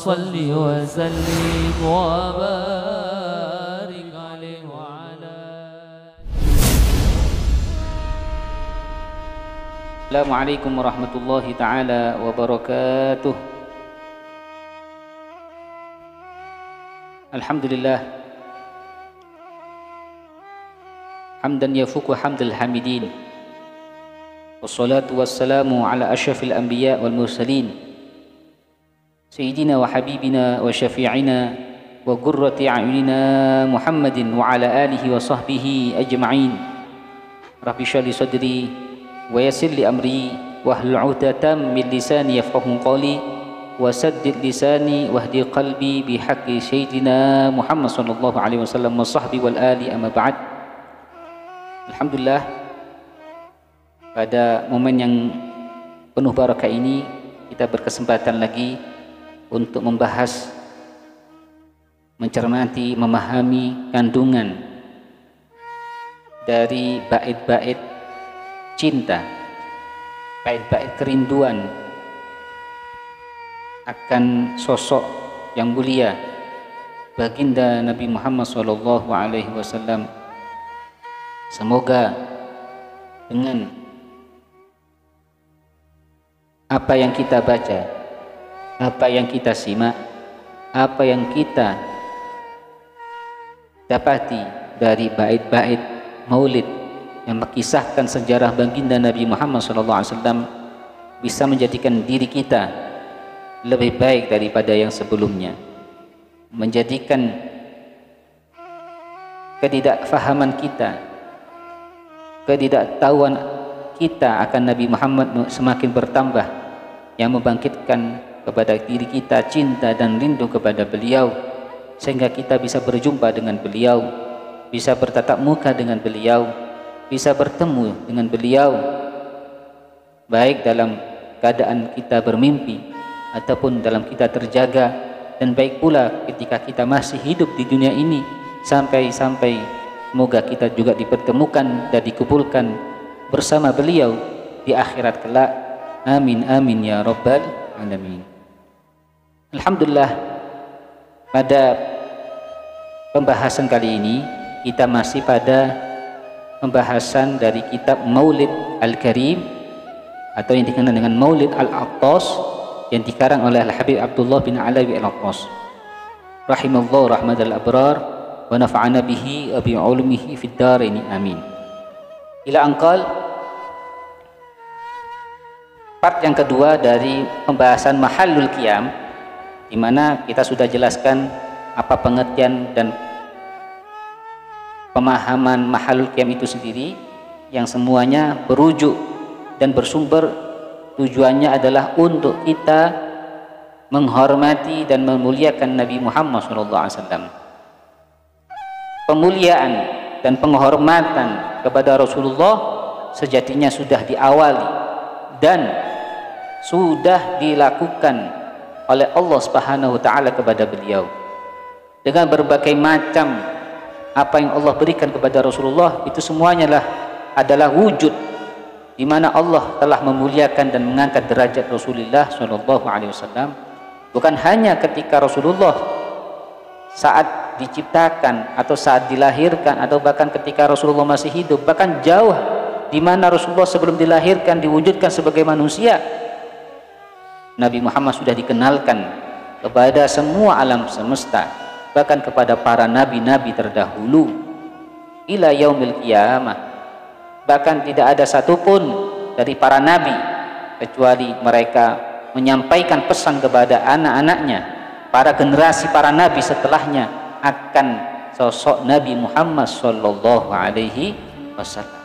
صل وسلم وبارك عليه وعلى. Assalamualaikum warahmatullahi taala wabarakatuh. Alhamdulillah hamdan yafuku hamdal hamidin, wassalatu wassalamu ala asyrafil anbiya wal mursalin, sayyidina wa habibina wa syafi'ina wa qurrati a'yunina Muhammadin wa ala alihi wa sahbihi ajma'in. Rabbi shrah li sadri wa yassir li amri wahlul 'uqdatam min lisani yafqahu qawli wa saddid lisani wahdi qalbi bihaqqi sayyidina Muhammad sallallahu alaihi wasallam wa sahbi wal ali amma ba'd. Alhamdulillah, pada momen yang penuh barakah ini kita berkesempatan lagi untuk membahas, mencermati, memahami kandungan dari bait-bait cinta, bait-bait kerinduan akan sosok yang mulia baginda Nabi Muhammad sallallahu alaihi wasallam. Semoga dengan apa yang kita baca, apa yang kita simak, apa yang kita dapati dari bait-bait maulid yang mengisahkan sejarah baginda Nabi Muhammad SAW bisa menjadikan diri kita lebih baik daripada yang sebelumnya, menjadikan ketidakfahaman kita, ketidaktahuan kita akan Nabi Muhammad semakin bertambah, yang membangkitkan kepada diri kita cinta dan rindu kepada beliau, sehingga kita bisa berjumpa dengan beliau, bisa bertatap muka dengan beliau, bisa bertemu dengan beliau, baik dalam keadaan kita bermimpi ataupun dalam kita terjaga, dan baik pula ketika kita masih hidup di dunia ini, sampai semoga kita juga dipertemukan dan dikumpulkan bersama beliau di akhirat kelak. Amin amin ya rabbal alamin. Alhamdulillah, pada pembahasan kali ini kita masih pada pembahasan dari kitab Maulid Al-Karim atau yang dikenal dengan Maulid Al-Attas, yang dikarang oleh Al-Habib Abdullah bin Alawi Al-Attas rahimallahu rahmatal abrar wa nafa'ana bihi wa bi ulumihi fid dharain amin. Ila angkal part yang kedua dari pembahasan Mahallul Qiyam, di mana kita sudah jelaskan apa pengertian dan pemahaman Mahallul Qiyam itu sendiri, yang semuanya berujuk dan bersumber tujuannya adalah untuk kita menghormati dan memuliakan Nabi Muhammad SAW. Pemuliaan dan penghormatan kepada Rasulullah sejatinya sudah diawali dan sudah dilakukan oleh Allah Subhanahu wa taala kepada beliau dengan berbagai macam apa yang Allah berikan kepada Rasulullah. Itu semuanya adalah wujud di mana Allah telah memuliakan dan mengangkat derajat Rasulullah SAW, bukan hanya ketika Rasulullah saat diciptakan atau saat dilahirkan, atau bahkan ketika Rasulullah masih hidup, bahkan jauh di mana Rasulullah sebelum dilahirkan diwujudkan sebagai manusia, Nabi Muhammad sudah dikenalkan kepada semua alam semesta, bahkan kepada para nabi-nabi terdahulu ila yaumil qiyamah. Bahkan tidak ada satupun dari para nabi kecuali mereka menyampaikan pesan kepada anak-anaknya, para generasi para nabi setelahnya, akan sosok Nabi Muhammad sallallahu alaihi wasallam.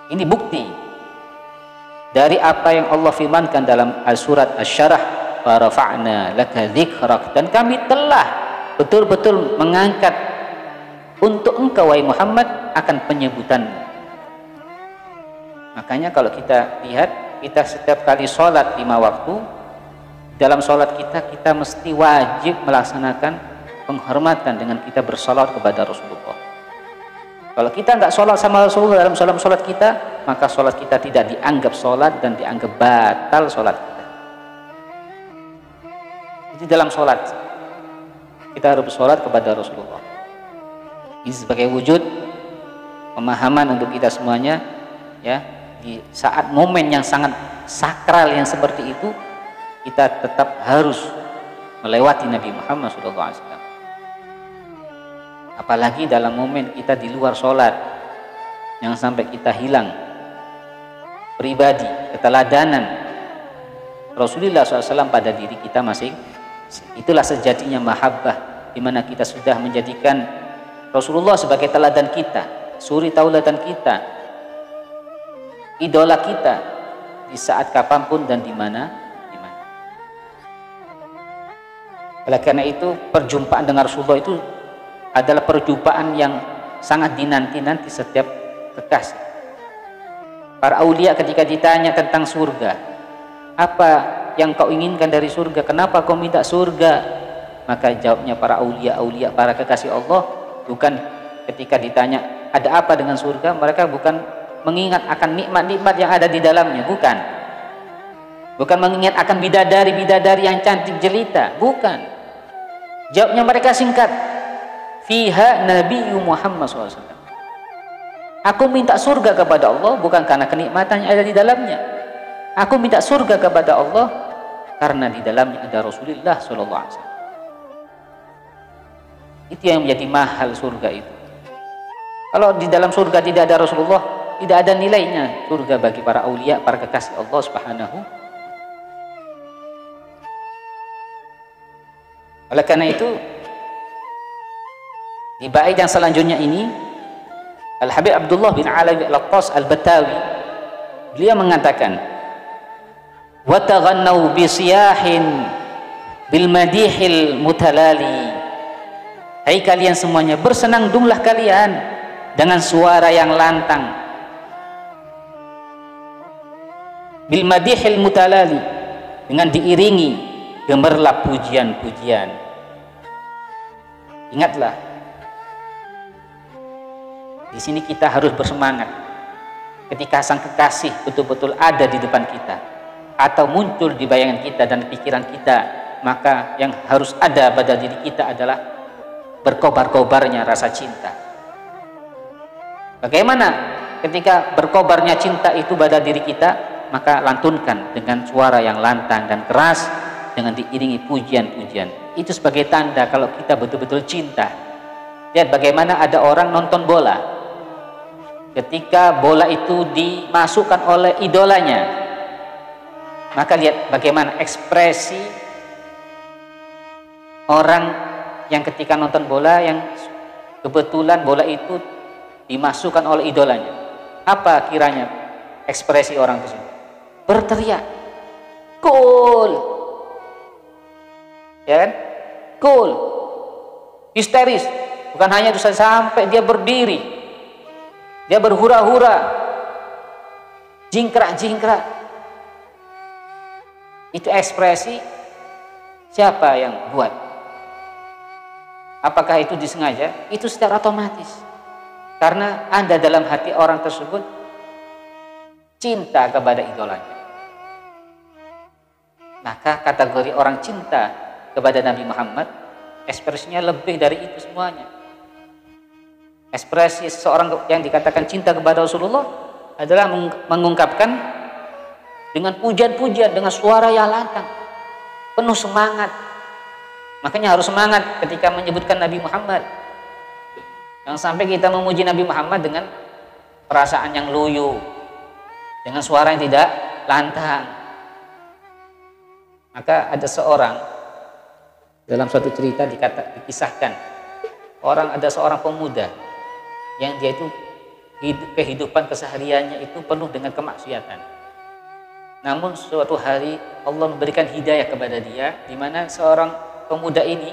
Ini bukti dari apa yang Allah firmankan dalam surat Asy-Syarah, wa rafa'na laka dzikrak, dan kami telah betul-betul mengangkat untuk engkau wahai Muhammad akan penyebutanmu. Makanya kalau kita lihat, kita setiap kali sholat 5 waktu, dalam sholat kita mesti wajib melaksanakan penghormatan dengan kita bersolawat kepada Rasulullah. Kalau kita nggak sholat sama Rasulullah dalam sholat kita, maka sholat kita tidak dianggap sholat dan dianggap batal sholat kita. Jadi di dalam sholat kita harus bersolat kepada Rasulullah. Ini sebagai wujud pemahaman untuk kita semuanya, ya, di saat momen yang sangat sakral yang seperti itu kita tetap harus melewati Nabi Muhammad SAW. Apalagi dalam momen kita di luar sholat, jangan sampai kita hilang pribadi, keteladanan Rasulullah SAW pada diri kita masing. Itulah sejatinya mahabbah, di mana kita sudah menjadikan Rasulullah sebagai teladan kita, suri tauladan kita, idola kita di saat kapanpun dan di mana. Oleh karena itu perjumpaan dengan Rasulullah itu adalah perjumpaan yang sangat dinanti-nanti setiap kekasih. Para aulia ketika ditanya tentang surga, apa yang kau inginkan dari surga? Kenapa kau minta surga? Maka jawabnya para aulia, para kekasih Allah, bukan ketika ditanya ada apa dengan surga, mereka bukan mengingat akan nikmat-nikmat yang ada di dalamnya, bukan mengingat akan bidadari-bidadari yang cantik jelita, bukan. Jawabnya mereka singkat, fiha Nabi Muhammad SAW. Aku minta surga kepada Allah bukan karena kenikmatan yang ada di dalamnya. Aku minta surga kepada Allah karena di dalamnya ada Rasulullah SAW. Itu yang menjadi mahal surga itu. Kalau di dalam surga tidak ada Rasulullah, tidak ada nilainya surga bagi para aulia, para kekasih Allah Subhanahu. Oleh karena itu, di bait yang selanjutnya ini, Al-Habib Abdullah bin Alawi Al-Qas Al-Batawi, beliau mengatakan, wa taghannau bi siyahin bil madihil mutalali. Hai kalian semuanya, bersenang-dunglah kalian dengan suara yang lantang, bil madihil mutalali, dengan diiringi gemerlap pujian-pujian. Ingatlah, di sini kita harus bersemangat ketika sang kekasih betul-betul ada di depan kita atau muncul di bayangan kita dan pikiran kita, maka yang harus ada pada diri kita adalah berkobar-kobarnya rasa cinta. Bagaimana ketika berkobarnya cinta itu pada diri kita? Maka lantunkan dengan suara yang lantang dan keras, dengan diiringi pujian-pujian. Itu sebagai tanda kalau kita betul-betul cinta. Lihat bagaimana ada orang nonton bola, ketika bola itu dimasukkan oleh idolanya, maka lihat bagaimana ekspresi orang yang ketika nonton bola, yang kebetulan bola itu dimasukkan oleh idolanya. Apa kiranya ekspresi orang tersebut? Berteriak, gol, ya kan? Gol, histeris. Bukan hanya itu saja, sampai dia berdiri, dia berhura-hura, jingkrak-jingkrak. Itu ekspresi siapa yang buat? Apakah itu disengaja? Itu secara otomatis, karena ada dalam hati orang tersebut cinta kepada idolanya. Maka kategori orang cinta kepada Nabi Muhammad, ekspresinya lebih dari itu semuanya. Ekspresi seseorang yang dikatakan cinta kepada Rasulullah adalah mengungkapkan dengan pujian-pujian, dengan suara yang lantang, penuh semangat. Makanya harus semangat ketika menyebutkan Nabi Muhammad. Jangan sampai kita memuji Nabi Muhammad dengan perasaan yang loyo, dengan suara yang tidak lantang. Maka ada seorang, dalam suatu cerita dikisahkan, ada seorang pemuda yang dia itu kehidupan kesehariannya itu penuh dengan kemaksiatan. Namun suatu hari Allah memberikan hidayah kepada dia, di mana seorang pemuda ini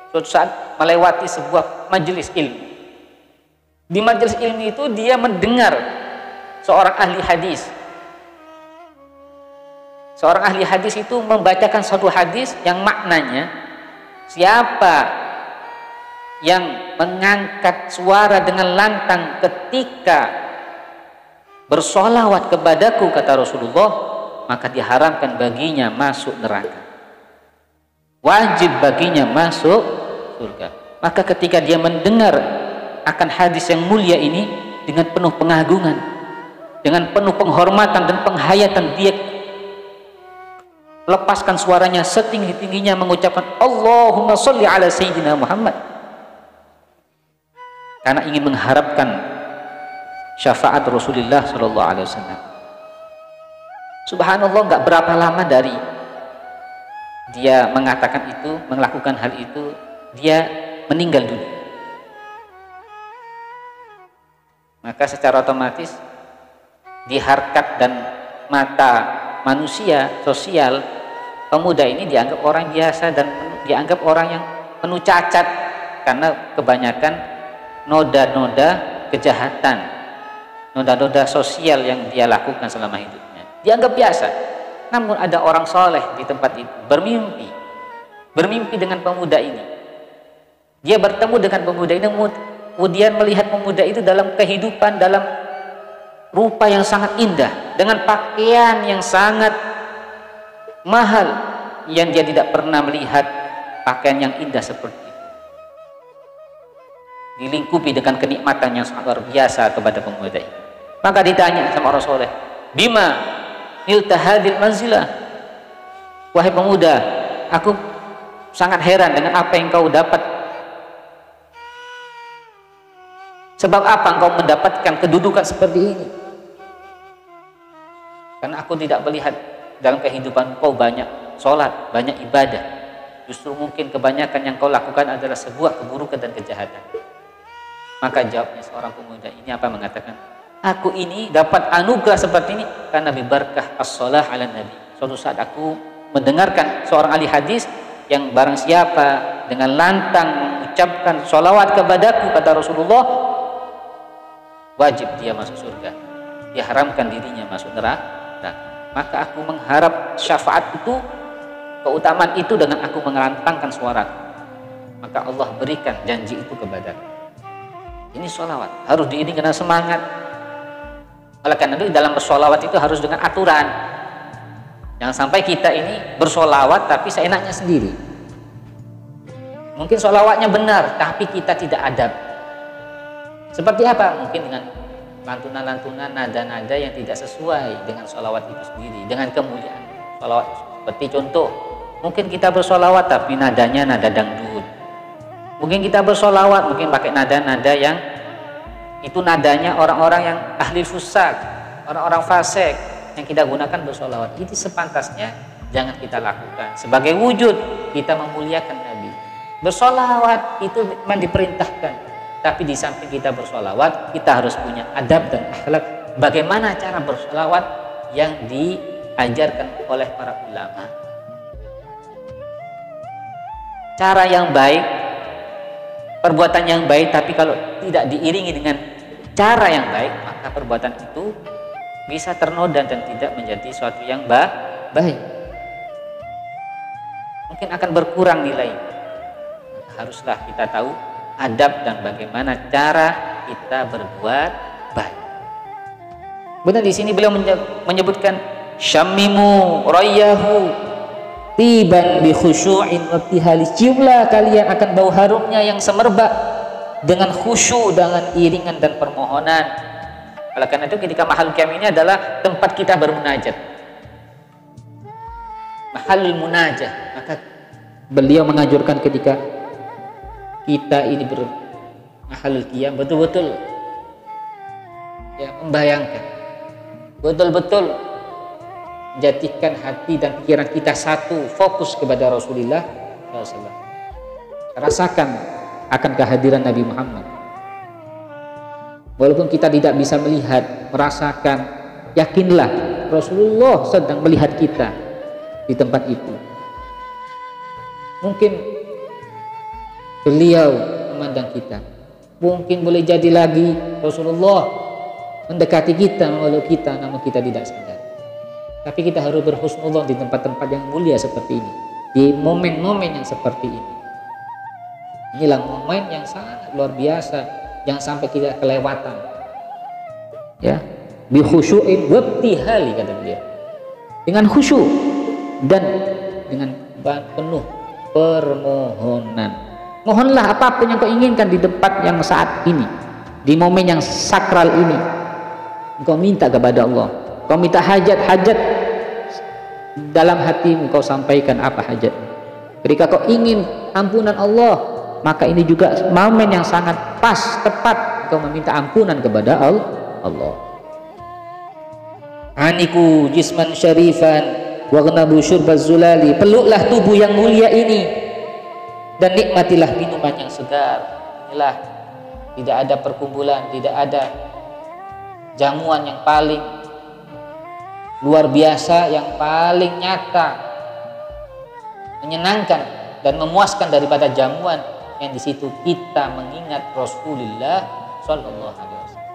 suatu saat melewati sebuah majelis ilmu. Di majelis ilmu itu dia mendengar seorang ahli hadis. Seorang ahli hadis itu membacakan suatu hadis yang maknanya, siapa yang mengangkat suara dengan lantang ketika bersolawat kepadaku, kata Rasulullah, maka diharamkan baginya masuk neraka. wajib baginya masuk surga. Maka ketika dia mendengar akan hadis yang mulia ini dengan penuh pengagungan, dengan penuh penghormatan dan penghayatan, dia lepaskan suaranya setinggi-tingginya mengucapkan Allahumma sholli ala Sayyidina Muhammad, karena ingin mengharapkan syafaat Rasulullah Shallallahu Alaihi Wasallam. Subhanallah, nggak berapa lama dari dia mengatakan itu, melakukan hal itu, dia meninggal dunia. Maka secara otomatis di harkat dan mata manusia sosial, pemuda ini dianggap orang biasa dan dianggap orang yang penuh cacat karena kebanyakan noda-noda kejahatan, noda-noda sosial yang dia lakukan selama hidupnya. Dianggap biasa. Namun ada orang soleh di tempat itu bermimpi dengan pemuda ini. Dia bertemu dengan pemuda ini, kemudian melihat pemuda itu dalam kehidupan, dalam rupa yang sangat indah, dengan pakaian yang sangat mahal, yang dia tidak pernah melihat pakaian yang indah seperti itu. Dilingkupi dengan kenikmatan yang sangat luar biasa kepada pemuda ini. Maka ditanya sama orang soleh, bima nilta hadil manzilah, wahai pemuda, aku sangat heran dengan apa yang kau dapat. Sebab apa engkau mendapatkan kedudukan seperti ini? Karena aku tidak melihat dalam kehidupan kau banyak sholat, banyak ibadah. Justru mungkin kebanyakan yang kau lakukan adalah sebuah keburukan dan kejahatan. Maka jawabnya seorang pemuda ini apa, mengatakan, aku ini dapat anugerah seperti ini karena bibarkah as-shalah ala nabi. Suatu saat aku mendengarkan seorang ahli hadis yang barang siapa dengan lantang mengucapkan sholawat kepadaku, kata Rasulullah, wajib dia masuk surga, dia haramkan dirinya masuk neraka. Maka aku mengharap syafaat itu, keutamaan itu, dengan aku mengelantangkan suara. Maka Allah berikan janji itu kepadaku. Ini sholawat harus diiringi dengan semangat. Oleh karena itu dalam bersolawat itu harus dengan aturan. Jangan sampai kita ini bersolawat tapi seenaknya sendiri. Mungkin solawatnya benar tapi kita tidak adab. Seperti apa? Mungkin dengan lantunan-lantunan, nada-nada yang tidak sesuai dengan sholawat itu sendiri, dengan kemuliaan sholawat. Seperti contoh, mungkin kita bersolawat tapi nadanya nada dangdut. Mungkin kita bersolawat mungkin pakai nada-nada yang itu nadanya orang-orang yang ahli fusak, orang-orang fasik yang kita gunakan bersolawat. Itu sepantasnya jangan kita lakukan. Sebagai wujud kita memuliakan Nabi, bersolawat itu memang diperintahkan. Tapi di samping kita bersolawat, kita harus punya adab dan akhlak. Bagaimana cara bersolawat yang diajarkan oleh para ulama? Cara yang baik, perbuatan yang baik, tapi kalau tidak diiringi dengan cara yang baik, maka perbuatan itu bisa ternoda dan tidak menjadi suatu yang baik. Mungkin akan berkurang nilai. Haruslah kita tahu adab dan bagaimana cara kita berbuat baik. Benar di sini beliau menyebutkan syammimu rayyahu tiban bi khusyu'in wa tihali. Ciumlah kalian akan bau harumnya yang semerbak dengan khusyuk, dengan iringan dan permohonan. Oleh karena itu ketika mahal qiyam ini adalah tempat kita bermunajat, mahalul munajah. Maka beliau menganjurkan ketika kita ini bermahalul qiyam betul-betul ya membayangkan, betul-betul menjadikan hati dan pikiran kita satu, fokus kepada Rasulullah SAW. Rasakan akan kehadiran Nabi Muhammad. Walaupun kita tidak bisa melihat, merasakan, yakinlah Rasulullah sedang melihat kita di tempat itu. Mungkin beliau memandang kita, mungkin boleh jadi lagi Rasulullah mendekati kita, memeluk kita, namun kita tidak sadar. Tapi kita harus berhusnudzon di tempat-tempat yang mulia seperti ini, di momen-momen yang seperti ini. Inilah momen yang sangat luar biasa, jangan sampai kita kelewatan. Ya, bi khusyu'in wabtihali, kata beliau. Dengan khusyuk dan dengan penuh permohonan. Mohonlah apapun yang kau inginkan di tempat yang saat ini, di momen yang sakral ini. Kau minta kepada Allah, kau minta hajat-hajat dalam hatimu, kau sampaikan apa hajat. Ketika kau ingin ampunan Allah, maka ini juga momen yang sangat pas, tepat kau meminta ampunan kepada Allah. Aniku jisman syarifan waghnabu syurbaz zulali, peluklah tubuh yang mulia ini dan nikmatilah minuman yang segar. Inilah, tidak ada perkumpulan, tidak ada jamuan yang paling luar biasa, yang paling nyata, menyenangkan dan memuaskan daripada jamuan yang di situ kita mengingat Rasulullah Shallallahu Alaihi Wasallam.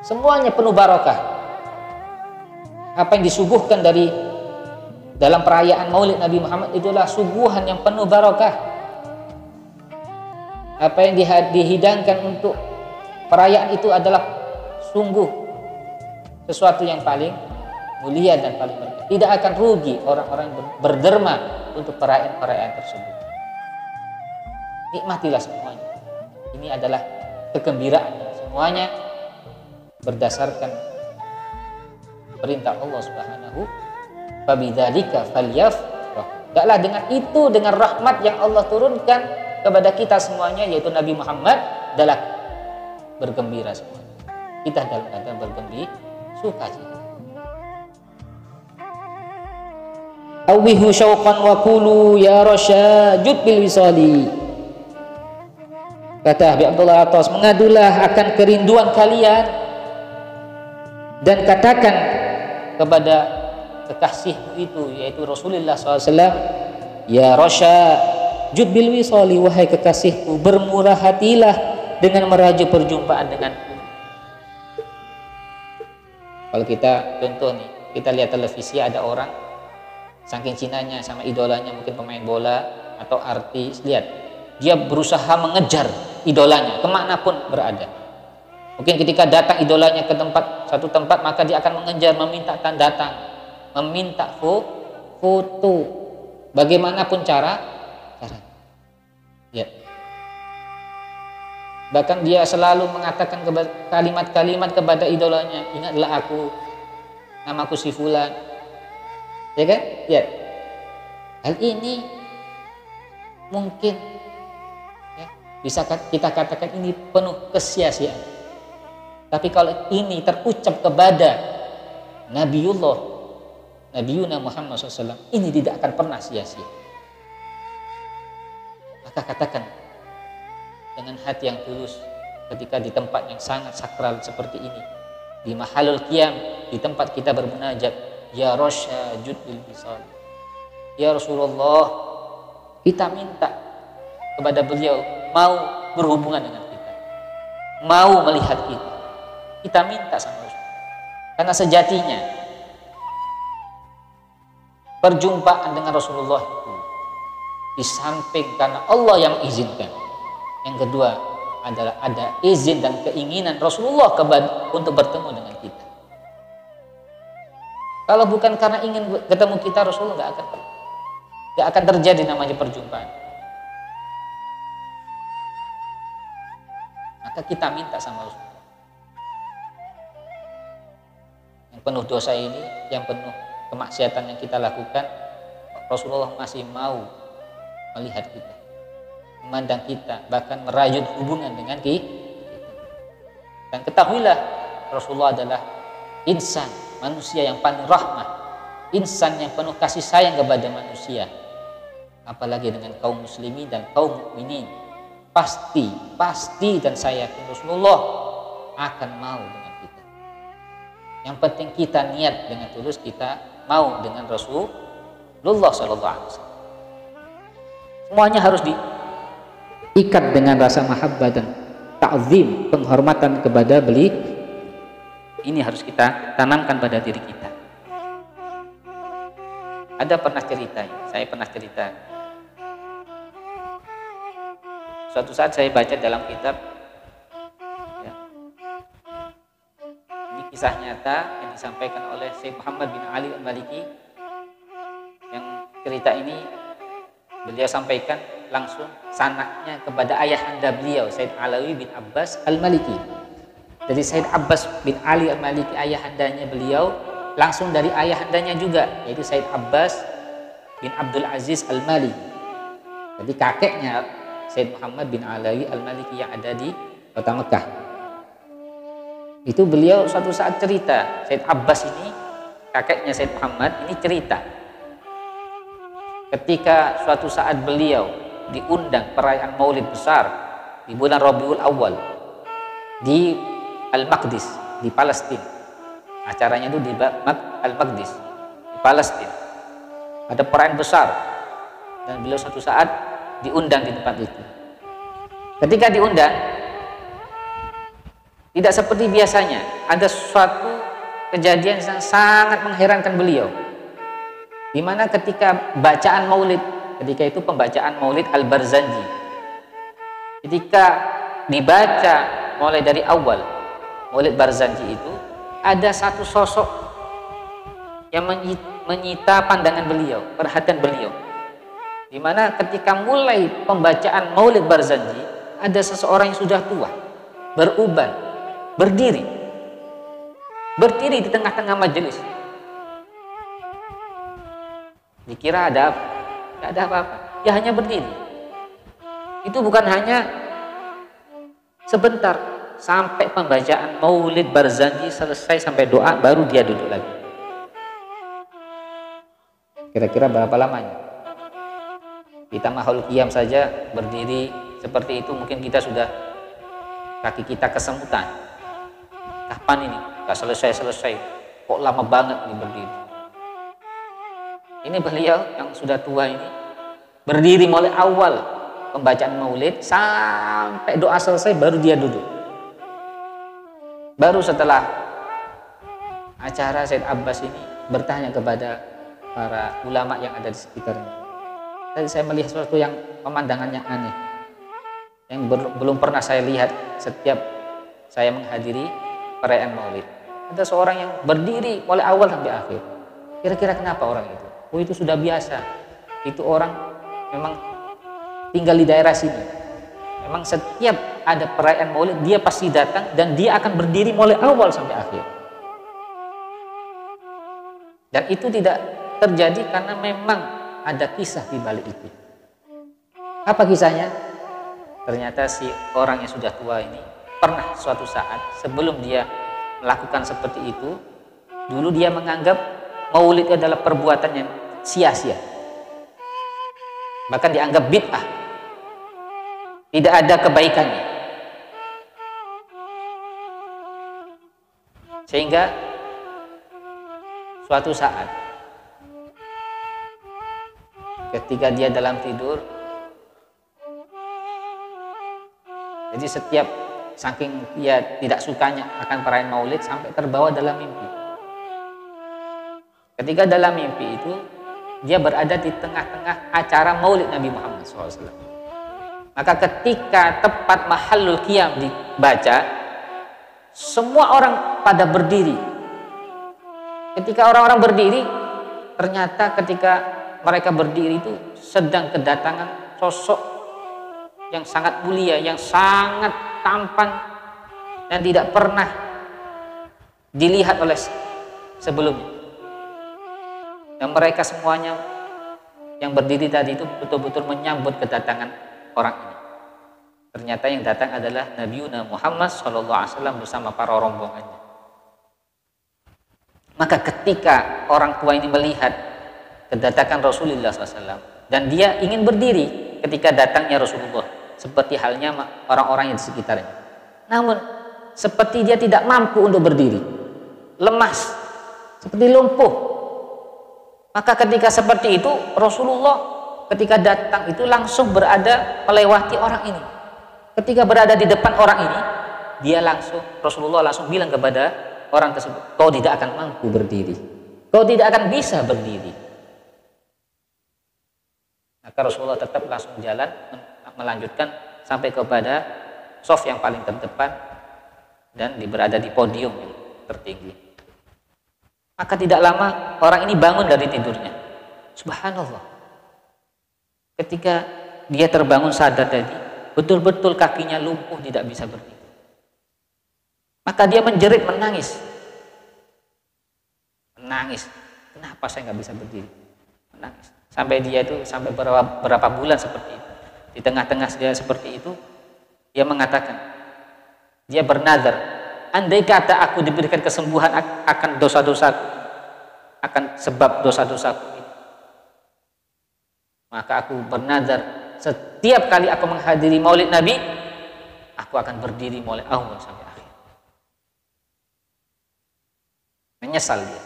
Semuanya penuh barokah. Apa yang disuguhkan dari dalam perayaan Maulid Nabi Muhammad itulah suguhan yang penuh barokah. Apa yang dihidangkan untuk perayaan itu adalah sungguh sesuatu yang paling mulia dan paling berkah. Tidak akan rugi orang-orang yang berderma untuk perayaan-perayaan tersebut. Nikmatilah semuanya. Ini adalah kegembiraan, semuanya berdasarkan perintah Allah Subhanahu. Fabidzalika falyafrah. Tidaklah dengan itu, dengan rahmat yang Allah turunkan kepada kita semuanya, yaitu Nabi Muhammad, adalah bergembira semua. Kita dalam keadaan bergembira, sukacita. Awihu syauqan wa qulu ya rasyajud bil wisali. Kata Habib Abdullah Atas, mengadulah akan kerinduan kalian dan katakan kepada kekasihmu itu, yaitu Rasulullah SAW, ya rasyajud bil wisali, wahai kekasihku, bermurah hatilah dengan meraja perjumpaan denganku. Kalau kita contoh nih, kita lihat televisi, ada orang saking cintanya sama idolanya, mungkin pemain bola atau artis, lihat dia berusaha mengejar idolanya kemanapun berada. Mungkin ketika datang idolanya ke satu tempat, maka dia akan mengejar, memintakan datang, meminta foto, bagaimanapun cara. Ya. Bahkan dia selalu mengatakan kalimat-kalimat kepada idolanya, ingatlah aku, namaku si fulan. Ya kan? Ya. Hal ini mungkin ya, bisa kita katakan ini penuh kesia-siaan. Tapi kalau ini terucap kepada Nabiuna Muhammad SAW, ini tidak akan pernah sia-sia. Maka katakan dengan hati yang tulus, ketika di tempat yang sangat sakral seperti ini, di mahalul qiyam, di tempat kita bermunajat, ya rasyajud bil wisal, ya Rasulullah, kita minta kepada beliau mau berhubungan dengan kita, mau melihat kita minta sama Rasulullah. Karena sejatinya perjumpaan dengan Rasulullah itu di samping karena Allah yang mengizinkan, yang kedua adalah ada izin dan keinginan Rasulullah untuk bertemu dengan kita. Kalau bukan karena ingin ketemu kita, Rasulullah nggak akan terjadi namanya perjumpaan. Maka kita minta sama Rasulullah. Yang penuh dosa ini, yang penuh kemaksiatan yang kita lakukan, Rasulullah masih mau melihat kita, memandang kita, bahkan merajut hubungan dengan kita. Dan ketahuilah, Rasulullah adalah insan, manusia yang penuh rahmah, insan yang penuh kasih sayang kepada manusia, apalagi dengan kaum muslimin dan kaum mukminin. Pasti dan saya yakin Rasulullah akan mau dengan kita. Yang penting kita niat dengan tulus, kita mau dengan Rasulullah SAW. Semuanya harus diikat dengan rasa mahabbah dan ta'zim, penghormatan kepada beliau. Ini harus kita tanamkan pada diri kita. Saya pernah cerita. Suatu saat saya baca dalam kitab, ya, ini kisah nyata yang disampaikan oleh Syekh Muhammad bin Ali Al-Maliki, yang cerita ini Beliau sampaikan langsung sanaknya kepada ayahanda beliau, Said Alawi bin Abbas Al-Maliki. Dari Said Abbas bin Ali Al-Maliki, ayahandanya beliau, langsung dari ayahandanya juga, yaitu Said Abbas bin Abdul Aziz Al-Maliki. Jadi kakeknya Said Muhammad bin Alawi Al-Maliki yang ada di kota Mekah. Itu beliau suatu saat cerita, Said Abbas ini, kakeknya Said Muhammad, ini cerita ketika suatu saat beliau diundang perayaan Maulid besar di bulan Rabiul Awal di Al-Maqdis, di Palestina. Acaranya itu di Al-Maqdis, di Palestina. Ada perayaan besar dan beliau suatu saat diundang di tempat itu. Ketika diundang, tidak seperti biasanya, ada suatu kejadian yang sangat mengherankan beliau, di mana ketika bacaan Maulid, ketika itu pembacaan Maulid Al-Barzanji, ketika dibaca mulai dari awal Maulid Barzanji itu, ada satu sosok yang menyita pandangan beliau, perhatian beliau, di mana ketika mulai pembacaan Maulid Barzanji, ada seseorang yang sudah tua, beruban, berdiri di tengah-tengah majelis. Dikira ada apa? Tidak ada apa-apa, ya hanya berdiri. Itu bukan hanya sebentar, sampai pembacaan Maulid Barzanji selesai, sampai doa, baru dia duduk lagi. Kira-kira berapa lamanya? Kita mahal qiyam saja berdiri seperti itu, mungkin kita sudah, kaki kita kesemutan. Kapan ini? Gak selesai-selesai, kok lama banget ini berdiri. Ini beliau yang sudah tua ini berdiri mulai awal pembacaan Maulid sampai doa selesai, baru dia duduk. Baru setelah acara, Said Abbas ini bertanya kepada para ulama yang ada di sekitarnya. Tadi saya melihat sesuatu yang pemandangannya aneh, yang belum pernah saya lihat setiap saya menghadiri perayaan Maulid. Ada seorang yang berdiri mulai awal sampai akhir. Kira-kira kenapa orang itu? Oh, itu sudah biasa. Itu orang memang tinggal di daerah sini. Memang setiap ada perayaan Maulid dia pasti datang dan dia akan berdiri mulai awal sampai akhir. Dan itu tidak terjadi karena memang ada kisah di balik itu. Apa kisahnya? Ternyata si orang yang sudah tua ini pernah suatu saat sebelum dia melakukan seperti itu, dulu dia menganggap Maulid adalah perbuatan yang sia-sia, bahkan dianggap bid'ah, tidak ada kebaikannya. Sehingga suatu saat ketika dia dalam tidur, jadi setiap, saking dia tidak sukanya akan perayaan Maulid, sampai terbawa dalam mimpi. Ketika dalam mimpi itu dia berada di tengah-tengah acara Maulid Nabi Muhammad SAW. Maka ketika tepat mahallul qiyam dibaca, semua orang pada berdiri. Ketika orang-orang berdiri, ternyata ketika mereka berdiri itu sedang kedatangan sosok yang sangat mulia, yang sangat tampan dan tidak pernah dilihat oleh sebelumnya. Dan mereka semuanya yang berdiri tadi itu betul-betul menyambut kedatangan orang ini. Ternyata yang datang adalah Nabiuna Muhammad SAW bersama para rombongannya. Maka ketika orang tua ini melihat kedatangan Rasulullah SAW dan dia ingin berdiri ketika datangnya Rasulullah, seperti halnya orang-orang yang di sekitarnya, namun seperti dia tidak mampu untuk berdiri, lemas, seperti lumpuh. Maka ketika seperti itu, Rasulullah ketika datang itu langsung berada melewati orang ini. Ketika berada di depan orang ini, Rasulullah langsung bilang kepada orang tersebut, kau tidak akan mampu berdiri, kau tidak akan bisa berdiri. Maka Rasulullah tetap langsung jalan, melanjutkan sampai kepada shaf yang paling terdepan dan berada di podium yang tertinggi. Maka tidak lama orang ini bangun dari tidurnya. Subhanallah. ketika dia terbangun sadar tadi, betul-betul kakinya lumpuh, tidak bisa berdiri. Maka dia menjerit, menangis. Kenapa saya nggak bisa berdiri? Menangis. Sampai dia itu sampai berapa bulan seperti itu. Di tengah-tengah dia seperti itu, dia mengatakan, dia bernazar, andai kata aku diberikan kesembuhan akan dosa-dosaku, akan sebab dosa-dosaku itu, maka aku bernazar setiap kali aku menghadiri maulid Nabi, aku akan berdiri mulai awal sampai akhir. Menyesal dia,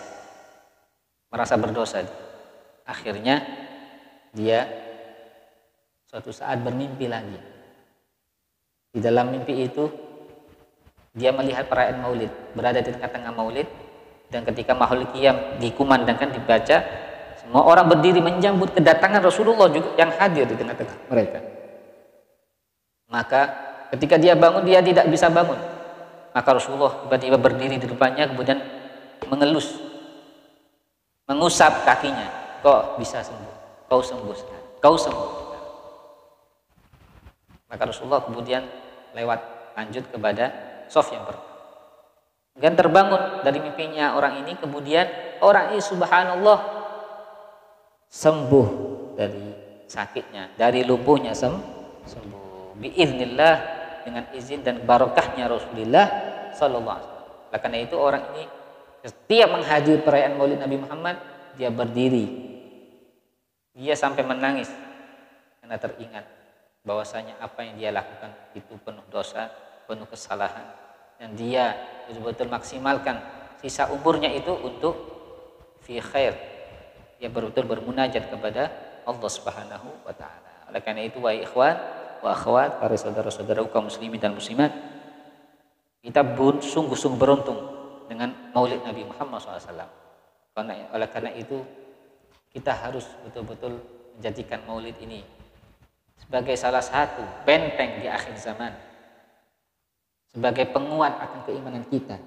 merasa berdosa dia. Akhirnya dia suatu saat bermimpi lagi. Di dalam mimpi itu dia melihat perayaan maulid, berada di tengah-tengah maulid, dan ketika maulid qiyam dikumandangkan, dibaca, semua orang berdiri menyambut kedatangan Rasulullah juga yang hadir di tengah-tengah mereka. Maka ketika dia bangun, dia tidak bisa bangun. Maka Rasulullah tiba-tiba berdiri di depannya, kemudian mengelus, mengusap kakinya. Kok bisa sembuh? Kau sembuh sekarang. Kau sembuh. Maka Rasulullah kemudian lanjut kepada shaf yang pertama. Kemudian terbangun dari mimpinya orang ini, kemudian orang ini subhanallah sembuh dari sakitnya, dari lumpuhnya sembuh. Biiznillah, dengan izin dan barokahnya Rasulullah sallallahu alaihi wasallam. Karena itu orang ini setiap menghadiri perayaan Maulid Nabi Muhammad, dia berdiri. Dia sampai menangis karena teringat bahwasanya apa yang dia lakukan itu penuh dosa, penuh kesalahan, dan dia betul-betul maksimalkan sisa umurnya itu untuk fi khair. Dia betul-betul bermunajat kepada Allah Subhanahu wa taala. Oleh karena itu, wahai ikhwan wa akhwat, para saudara-saudara kaum muslimin dan muslimat, kita sungguh-sungguh beruntung dengan Maulid Nabi Muhammad SAW. Oleh karena itu, kita harus betul-betul menjadikan Maulid ini sebagai salah satu benteng di akhir zaman, sebagai penguat akan keimanan kita,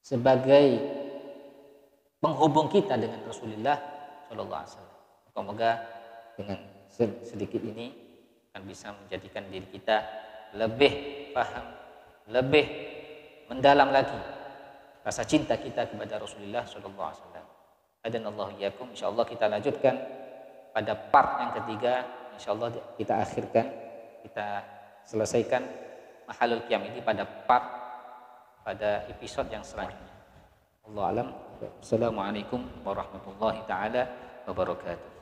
sebagai penghubung kita dengan Rasulullah Shallallahu Alaihi Wasallam. Semoga dengan sedikit ini akan bisa menjadikan diri kita lebih paham, lebih mendalam lagi rasa cinta kita kepada Rasulullah Shallallahu Alaihi Wasallam. Hadanallahu iyyakum. Insyaallah kita lanjutkan pada part yang ketiga. Insyaallah kita akhirkan, kita selesaikan Mahalul Qiyam ini pada episode yang selanjutnya. Wallahu a'lam. Assalamualaikum warahmatullahi taala wabarakatuh.